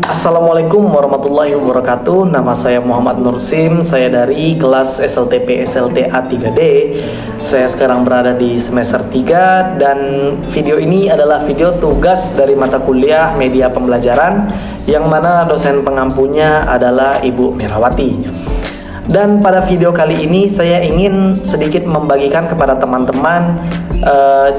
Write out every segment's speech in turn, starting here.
Assalamualaikum warahmatullahi wabarakatuh. Nama saya Muhammad Nursim. Saya dari kelas SLTP SLTA 3D. Saya sekarang berada di semester 3 dan video ini adalah video tugas dari mata kuliah media pembelajaran yang mana dosen pengampunya adalah Ibu Mirawati. Dan pada video kali ini saya ingin sedikit membagikan kepada teman-teman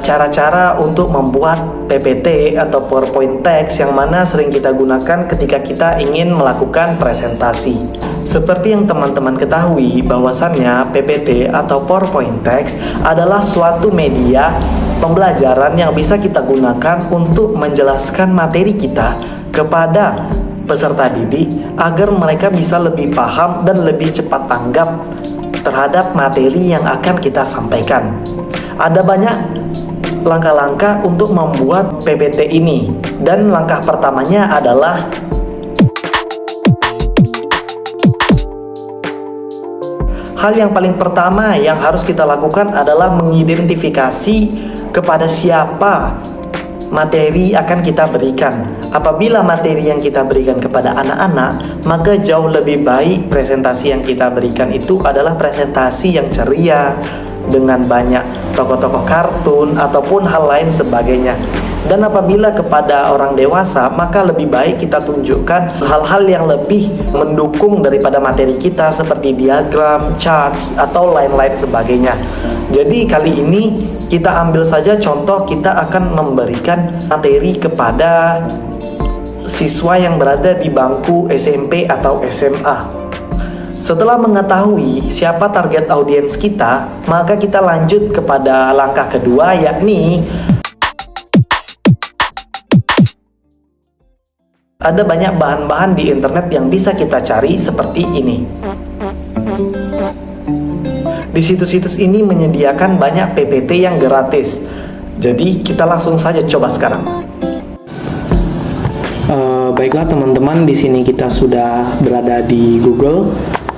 cara-cara untuk membuat PPT atau PowerPoint text yang mana sering kita gunakan ketika kita ingin melakukan presentasi. Seperti yang teman-teman ketahui bahwasannya PPT atau PowerPoint text adalah suatu media pembelajaran yang bisa kita gunakan untuk menjelaskan materi kita kepada peserta didik agar mereka bisa lebih paham dan lebih cepat tanggap terhadap materi yang akan kita sampaikan. Ada banyak langkah-langkah untuk membuat PPT ini, dan langkah pertamanya adalah hal yang paling pertama yang harus kita lakukan adalah mengidentifikasi kepada siapa materi akan kita berikan. Apabila materi yang kita berikan kepada anak-anak, maka jauh lebih baik presentasi yang kita berikan itu adalah presentasi yang ceria dengan banyak tokoh-tokoh kartun ataupun hal lain sebagainya. Dan apabila kepada orang dewasa, maka lebih baik kita tunjukkan hal-hal yang lebih mendukung daripada materi kita seperti diagram, charts, atau lain-lain sebagainya. Jadi kali ini kita ambil saja contoh, kita akan memberikan materi kepada siswa yang berada di bangku SMP atau SMA. Setelah mengetahui siapa target audiens kita, maka kita lanjut kepada langkah kedua, yakni ada banyak bahan-bahan di internet yang bisa kita cari seperti ini. Di situs-situs ini menyediakan banyak PPT yang gratis. Jadi kita langsung saja coba sekarang. Baiklah teman-teman, di sini kita sudah berada di Google.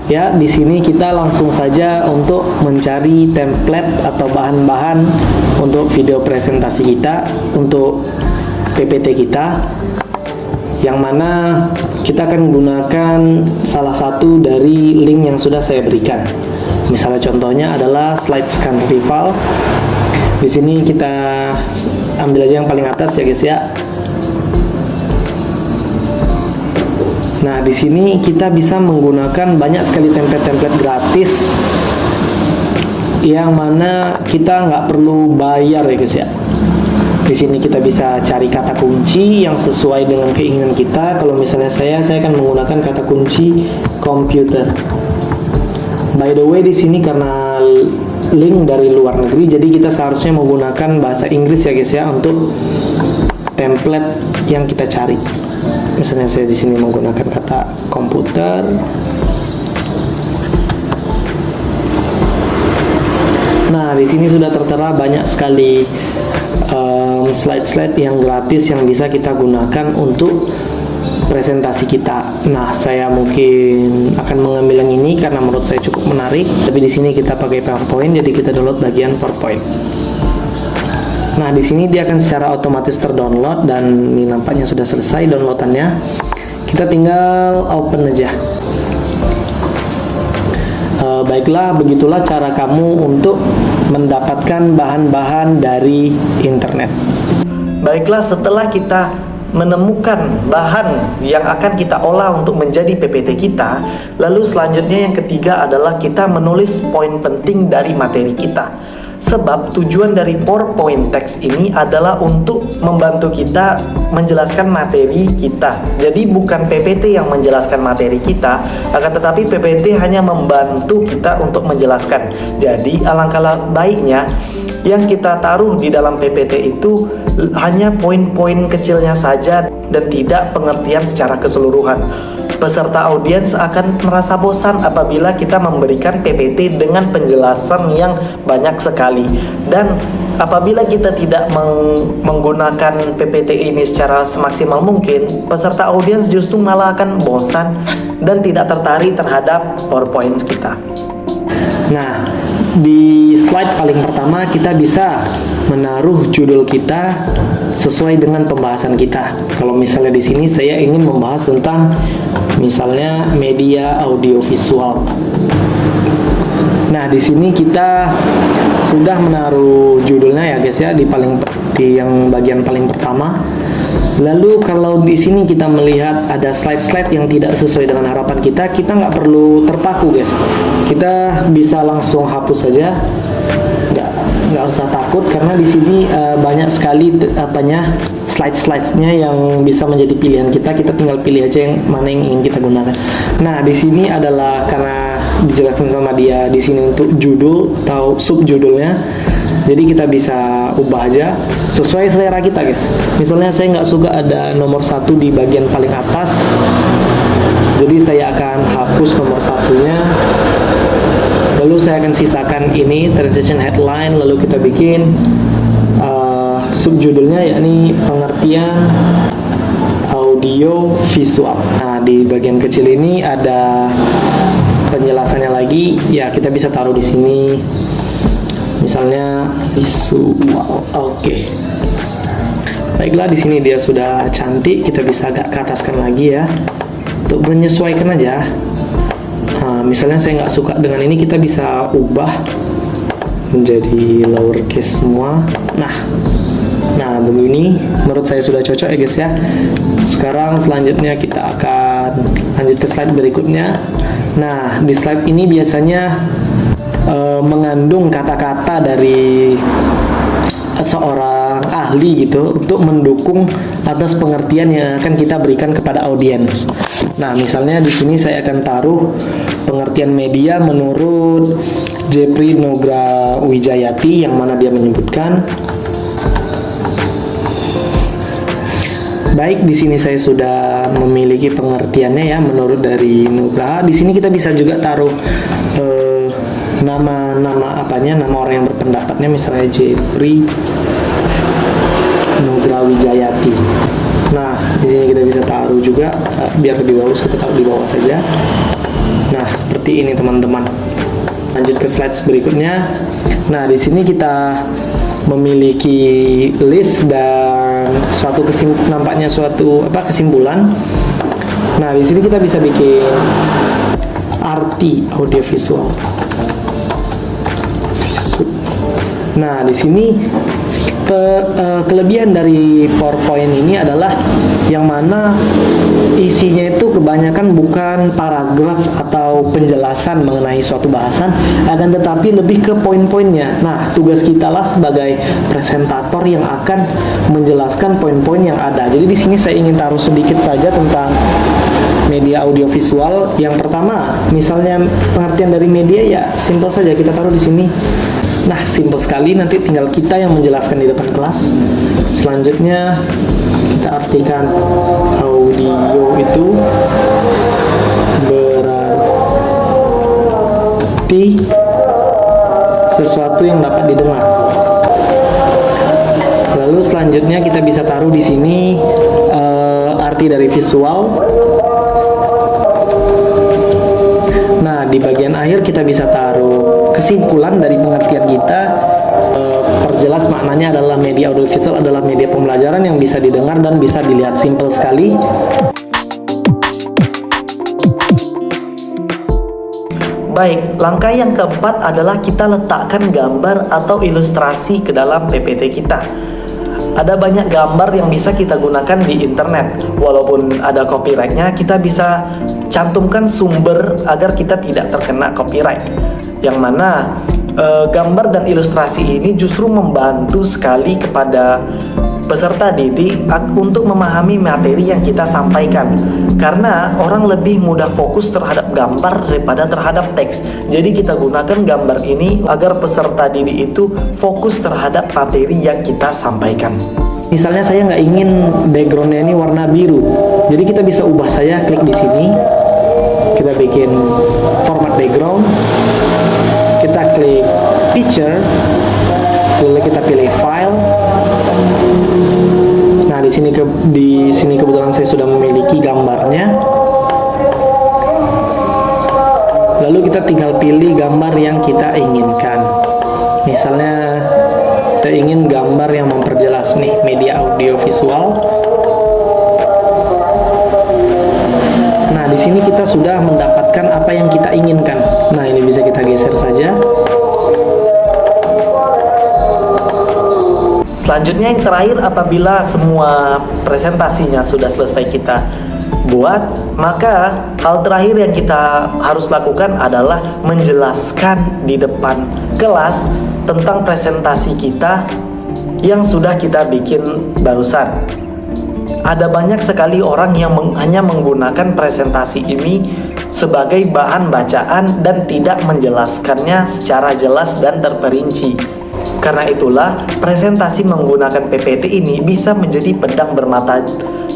Ya, di sini kita langsung saja untuk mencari template atau bahan-bahan untuk video presentasi kita, untuk PPT kita, yang mana kita akan menggunakan salah satu dari link yang sudah saya berikan. Misalnya contohnya adalah slide scan rival. Di sini kita ambil aja yang paling atas ya guys ya. Nah, di sini kita bisa menggunakan banyak sekali template-template gratis yang mana kita nggak perlu bayar ya guys ya. Di sini kita bisa cari kata kunci yang sesuai dengan keinginan kita. Kalau misalnya saya akan menggunakan kata kunci komputer. By the way, di sini karena link dari luar negeri, jadi kita seharusnya menggunakan bahasa Inggris ya guys ya untuk template yang kita cari. Misalnya saya di sini menggunakan kata komputer. Nah, di sini sudah tertera banyak sekali slide-slide yang gratis yang bisa kita gunakan untuk presentasi kita. Nah, saya mungkin akan mengambil yang ini karena menurut saya cukup menarik. Tapi di sini kita pakai PowerPoint, jadi kita download bagian PowerPoint. Nah, di sini dia akan secara otomatis terdownload dan ini nampaknya sudah selesai downloadannya. Kita tinggal open aja. Baiklah, begitulah cara kamu untuk mendapatkan bahan-bahan dari internet. Baiklah, setelah kita menemukan bahan yang akan kita olah untuk menjadi PPT kita, lalu selanjutnya yang ketiga adalah kita menulis poin penting dari materi kita. Sebab tujuan dari PowerPoint text ini adalah untuk membantu kita menjelaskan materi kita. Jadi bukan PPT yang menjelaskan materi kita, akan tetapi PPT hanya membantu kita untuk menjelaskan. Jadi alangkah baiknya yang kita taruh di dalam PPT itu hanya poin-poin kecilnya saja dan tidak pengertian secara keseluruhan. Peserta audiens akan merasa bosan apabila kita memberikan PPT dengan penjelasan yang banyak sekali. Dan apabila kita tidak menggunakan PPT ini secara semaksimal mungkin, peserta audiens justru malah akan bosan dan tidak tertarik terhadap PowerPoint kita. Nah, di slide paling pertama kita bisa menaruh judul kita sesuai dengan pembahasan kita. Kalau misalnya di sini saya ingin membahas tentang misalnya media audiovisual. Nah, di sini kita sudah menaruh judulnya ya guys ya, di yang bagian paling pertama. Lalu kalau di sini kita melihat ada slide-slide yang tidak sesuai dengan harapan kita, kita nggak perlu terpaku guys. Kita bisa langsung hapus saja. Nggak usah takut karena di sini banyak sekali slide-slide-nya yang bisa menjadi pilihan kita. Kita tinggal pilih aja yang mana yang ingin kita gunakan. Nah, di sini adalah karena dijelaskan sama dia di sini untuk judul atau subjudulnya. Jadi kita bisa ubah aja sesuai selera kita guys. Misalnya saya nggak suka ada nomor 1 di bagian paling atas, jadi saya akan hapus nomor 1-nya. Lalu saya akan sisakan ini transition headline. Lalu kita bikin subjudulnya yakni pengertian audio visual. Nah, di bagian kecil ini ada penjelasannya lagi. Ya, kita bisa taruh di sini. Misalnya visual. Oke. Baiklah, di sini dia sudah cantik. Kita bisa agak ke ataskan lagi ya, untuk menyesuaikan aja. Nah, misalnya saya nggak suka dengan ini, kita bisa ubah menjadi lowercase semua. Nah begini menurut saya sudah cocok ya guys ya. Sekarang selanjutnya kita akan lanjut ke slide berikutnya. Nah, di slide ini biasanya mengandung kata-kata dari seorang ahli gitu untuk mendukung atas pengertian yang akan kita berikan kepada audiens. Nah, misalnya di sini saya akan taruh pengertian media menurut Jeffrey Nugra Wijayati, yang mana dia menyebutkan. Baik, di sini saya sudah memiliki pengertiannya ya menurut dari Nugra. Di sini kita bisa juga taruh nama orang yang berpendapatnya, misalnya Jeffrey Nugra Wijayati. Nah, di sini kita bisa taruh juga biar lebih bagus, kita taruh di bawah saja. Nah, seperti ini teman-teman. Lanjut ke slide berikutnya. Nah, di sini kita memiliki list dan nampaknya suatu kesimpulan. Nah, di sini kita bisa bikin arti audiovisual. Nah, di sini kelebihan dari PowerPoint ini adalah yang mana isinya itu kebanyakan bukan paragraf atau penjelasan mengenai suatu bahasan, akan tetapi lebih ke poin-poinnya. Nah, tugas kita lah sebagai presentator yang akan menjelaskan poin-poin yang ada. Jadi di sini saya ingin taruh sedikit saja tentang media audiovisual. Yang pertama, misalnya pengertian dari media, ya simpel saja kita taruh di sini. Nah, simpel sekali, nanti tinggal kita yang menjelaskan di depan kelas. Selanjutnya kita artikan audio itu berarti sesuatu yang dapat didengar. Lalu selanjutnya kita bisa taruh di sini arti dari visual. Nah, di bagian akhir kita bisa taruh kesimpulan dari pengertian kita. Perjelas maknanya adalah media audiovisual adalah media pembelajaran yang bisa didengar dan bisa dilihat. Simple sekali. Baik, langkah yang keempat adalah kita letakkan gambar atau ilustrasi ke dalam PPT kita. Ada banyak gambar yang bisa kita gunakan di internet. Walaupun ada copyrightnya, kita bisa cantumkan sumber agar kita tidak terkena copyright. Yang mana gambar dan ilustrasi ini justru membantu sekali kepada peserta didik untuk memahami materi yang kita sampaikan, karena orang lebih mudah fokus terhadap gambar daripada terhadap teks. Jadi kita gunakan gambar ini agar peserta didik itu fokus terhadap materi yang kita sampaikan. Misalnya saya nggak ingin backgroundnya ini warna biru, jadi kita bisa ubah saja, klik di sini, kita bikin format background, kita klik picture, lalu kita pilih file. Nah, di sini kebetulan saya sudah memiliki gambarnya. Lalu kita tinggal pilih gambar yang kita inginkan. Misalnya saya ingin gambar yang memperjelas nih, media audio visual. Nah, di sini kita sudah mendapatkan apa yang kita inginkan. Nah, ini bisa kita geser saja. Selanjutnya yang terakhir, apabila semua presentasinya sudah selesai kita buat, maka hal terakhir yang kita harus lakukan adalah menjelaskan di depan kelas tentang presentasi kita yang sudah kita bikin barusan. Ada banyak sekali orang yang hanya menggunakan presentasi ini sebagai bahan bacaan dan tidak menjelaskannya secara jelas dan terperinci. Karena itulah, presentasi menggunakan PPT ini bisa menjadi pedang bermata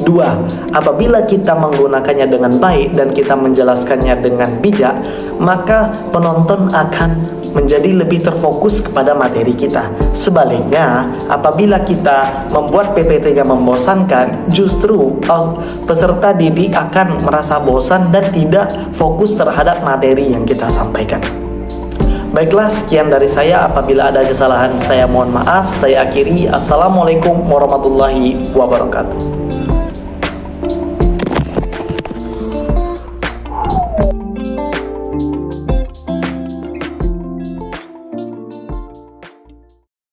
dua. Apabila kita menggunakannya dengan baik dan kita menjelaskannya dengan bijak, maka penonton akan menjadi lebih terfokus kepada materi kita. Sebaliknya, apabila kita membuat PPT yang membosankan, justru peserta didik akan merasa bosan dan tidak fokus terhadap materi yang kita sampaikan. Baiklah, sekian dari saya. Apabila ada kesalahan, saya mohon maaf. Saya akhiri. Assalamualaikum warahmatullahi wabarakatuh.